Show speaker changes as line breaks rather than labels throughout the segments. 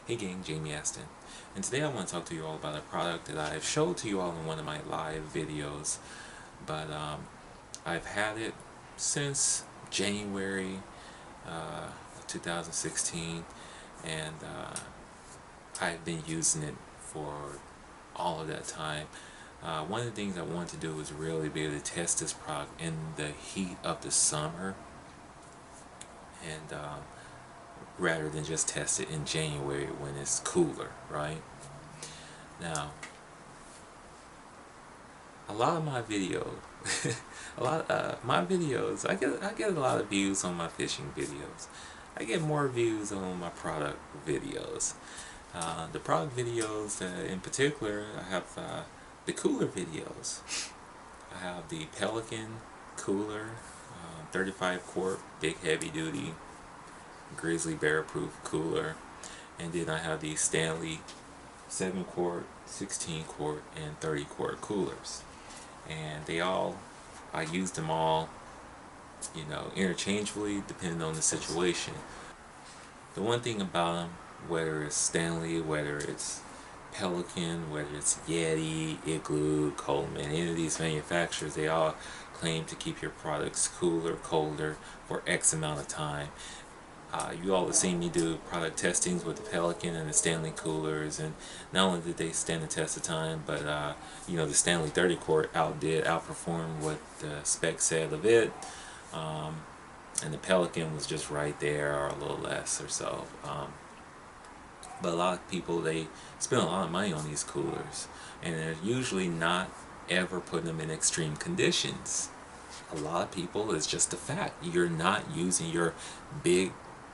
Hey gang, Jamie Aston, and today I want to talk to you all about a product that I've showed to you all in one of my live videos, but I've had it since January 2016, and I've been using it for all of that time. One of the things I wanted to do was really be able to test this product in the heat of the summer, and rather than just test it in January when it's cooler, right? Now, a lot of my videos, my videos, I get a lot of views on my fishing videos. I get more views on my product videos. The product videos, in particular, I have the cooler videos. I have the Pelican cooler, 35 quart, big heavy duty, grizzly bear proof cooler, and then I have the Stanley 7 quart, 16 quart, and 30 quart coolers, and I use them all, interchangeably depending on the situation. The one thing about them, whether it's Stanley, whether it's Pelican, whether it's Yeti, Igloo, Coleman, any of these manufacturers, they all claim to keep your products cooler, colder for X amount of time. You all have seen me do product testings with the Pelican and the Stanley coolers, and not only did they stand the test of time, but the Stanley 30 quart outperformed what the spec said of it, and the Pelican was just right there or a little less or so. But a lot of people, they spend a lot of money on these coolers, and they're usually not ever putting them in extreme conditions. A lot of people, it's just a fact, you're not using your big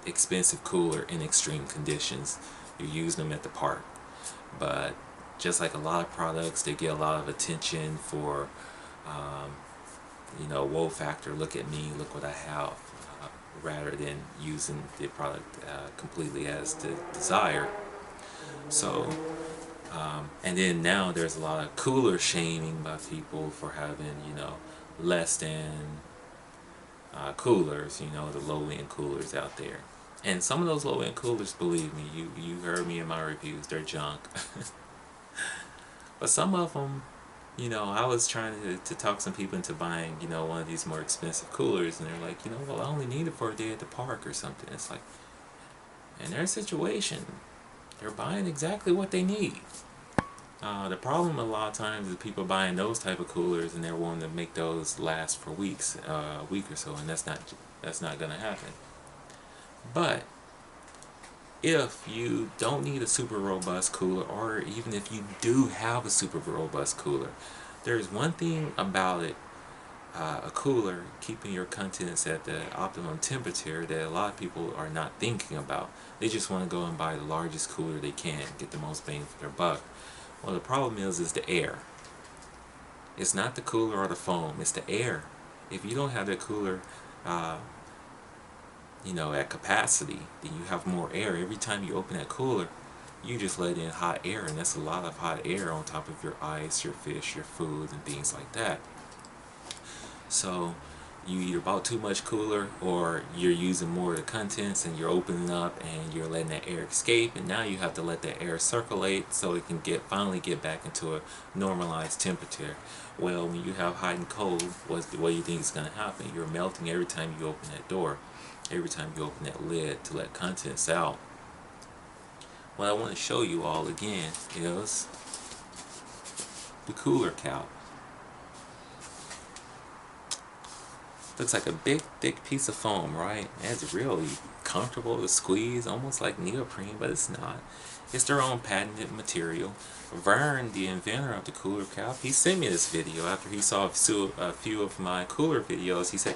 expensive cooler in extreme conditions. You're using them at the park. But just like a lot of products, they get a lot of attention for wow factor, look at me, look what I have, rather than using the product completely as the desire. So and then now there's a lot of cooler shaming by people for having less than coolers, the low-end coolers out there. And some of those low-end coolers, believe me, you heard me in my reviews, they're junk. But some of them, I was trying to talk some people into buying, one of these more expensive coolers, and they're like, well, I only need it for a day at the park or something. It's like, in their situation, they're buying exactly what they need. The problem a lot of times is people buying those type of coolers and they're wanting to make those last for weeks, a week or so, and that's not going to happen. But if you don't need a super robust cooler, or even if you do have a super robust cooler, there's one thing about it, a cooler keeping your contents at the optimum temperature, that a lot of people are not thinking about. They just want to go and buy the largest cooler they can, get the most bang for their buck. Well, the problem is the air. It's not the cooler or the foam, it's the air. If you don't have that cooler at capacity, then you have more air. Every time you open that cooler, you just let in hot air, and that's a lot of hot air on top of your ice, your fish, your food, and things like that. So you either bought too much cooler, or you're using more of the contents and you're opening up and you're letting that air escape, and now you have to let that air circulate so it can finally get back into a normalized temperature. Well, when you have hot and cold, what do you think is going to happen? You're melting every time you open that door, every time you open that lid to let contents out. What I want to show you all again is the KoolerCap. Looks like a big thick piece of foam, right? It's really comfortable to squeeze, almost like neoprene, but it's not. It's their own patented material. Vern, the inventor of the KoolerCap, he sent me this video after he saw a few of my cooler videos. He said,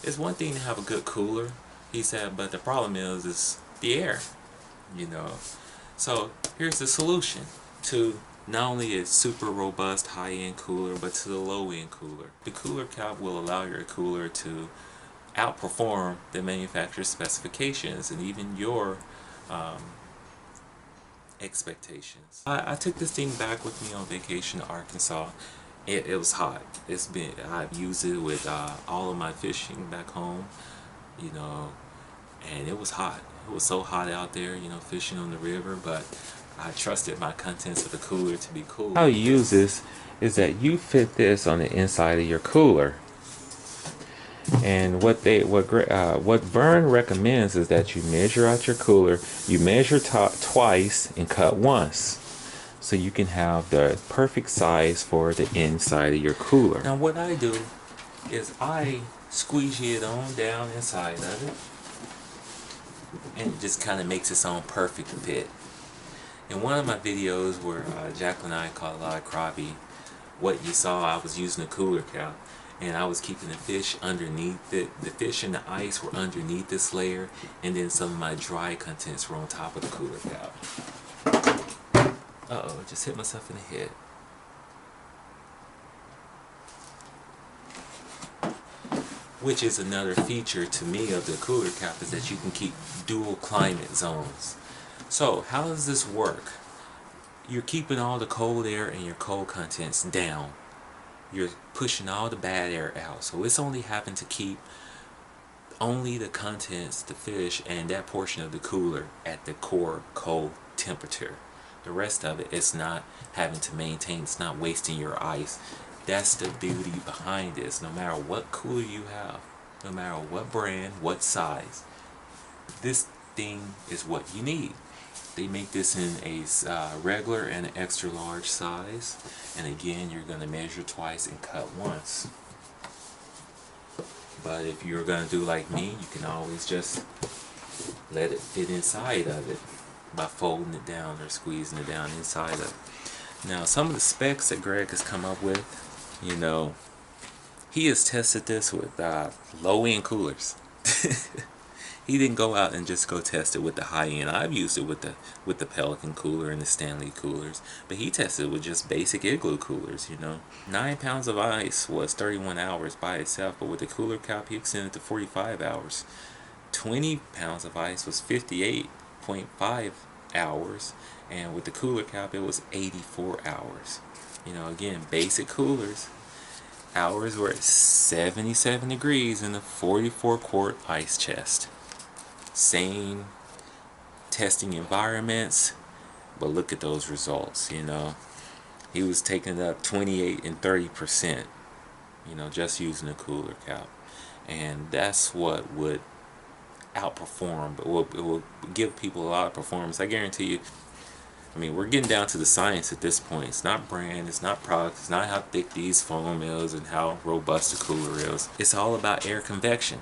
it's one thing to have a good cooler, he said, but the problem is the air, So here's the solution to not only a super robust high-end cooler, but to the low-end cooler. The KoolerCap will allow your cooler to outperform the manufacturer's specifications and even your expectations. I took this thing back with me on vacation to Arkansas. It was hot. I've used it with all of my fishing back home, and it was hot. It was so hot out there, you know, fishing on the river, but I trusted my contents of the cooler to be cool. How you use this is that you fit this on the inside of your cooler. And what Vern recommends is that you measure out your cooler. You measure twice and cut once, so you can have the perfect size for the inside of your cooler. Now what I do is I squeegee it on down inside of it, and it just kind of makes its own perfect fit. In one of my videos where Jacqueline and I caught a lot of crappie, what you saw, I was using a KoolerCap, and I was keeping the fish underneath it. The fish and the ice were underneath this layer, and then some of my dry contents were on top of the KoolerCap. Uh-oh, I just hit myself in the head. Which is another feature to me of the KoolerCap, is that you can keep dual climate zones. So how does this work? You're keeping all the cold air and your cold contents down. You're pushing all the bad air out. So it's only having to keep only the contents, the fish, and that portion of the cooler at the core cold temperature. The rest of it, it's not having to maintain, it's not wasting your ice. That's the beauty behind this. No matter what cooler you have, no matter what brand, what size, this thing is what you need. They make this in a regular and an extra large size, and again, you're going to measure twice and cut once. But if you're going to do like me, you can always just let it fit inside of it by folding it down or squeezing it down inside of it. Now, some of the specs that Greg has come up with, you know, he has tested this with low-end coolers. He didn't go out and just go test it with the high end. I've used it with the Pelican cooler and the Stanley coolers, but he tested it with just basic Igloo coolers, you know. 9 pounds of ice was 31 hours by itself, but with the KoolerCap he extended to 45 hours. 20 pounds of ice was 58.5 hours, and with the KoolerCap it was 84 hours. You know, again, basic coolers. Hours were at 77 degrees in the 44 quart ice chest. Same testing environments, but look at those results. You know, he was taking up 28 and 30%, you know, just using a KoolerCap, and that's what would outperform, but it will give people a lot of performance. I guarantee you. I mean, we're getting down to the science at this point. It's not brand, it's not product, it's not how thick these foam is and how robust the cooler is. It's all about air convection.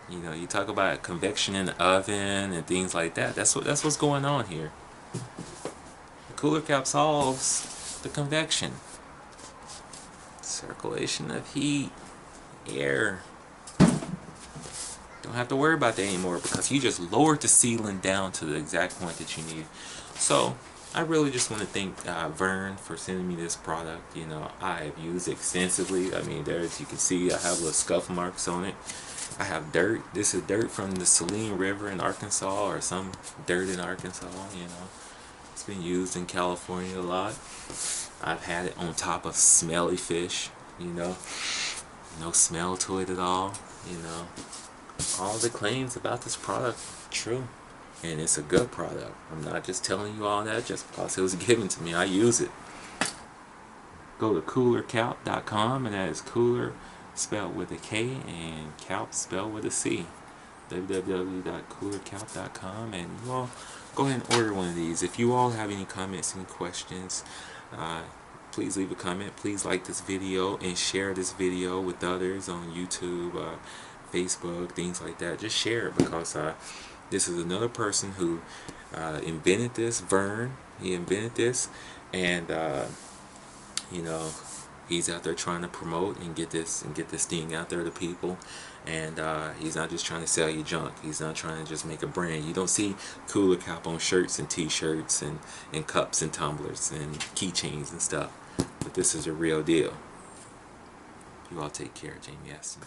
You know, you talk about convection in the oven and things like that. That's what's going on here. The KoolerCap solves the convection. Circulation of heat, air. Don't have to worry about that anymore because you just lowered the ceiling down to the exact point that you need. So I really just want to thank Vern for sending me this product. You know, I've used it extensively. I mean, there, as you can see, I have little scuff marks on it. I have dirt. This is dirt from the Saline River in Arkansas, or some dirt in Arkansas, you know. It's been used in California a lot. I've had it on top of smelly fish, you know. No smell to it at all, you know. All the claims about this product are true. And it's a good product. I'm not just telling you all that just because it was given to me. I use it. Go to KoolerCap.com, and that is cooler spelled with a K and cap spelled with a C. www.KoolerCap.com, and you all go ahead and order one of these. If you all have any comments and questions, please leave a comment. Please like this video and share this video with others on YouTube, Facebook, things like that. Just share it, because this is another person who invented this. Vern, he invented this, and you know, he's out there trying to promote and get this thing out there to people. And he's not just trying to sell you junk. He's not trying to just make a brand. You don't see KoolerCap on shirts and t-shirts and cups and tumblers and keychains and stuff. But this is a real deal. You all take care. Jamie Aston.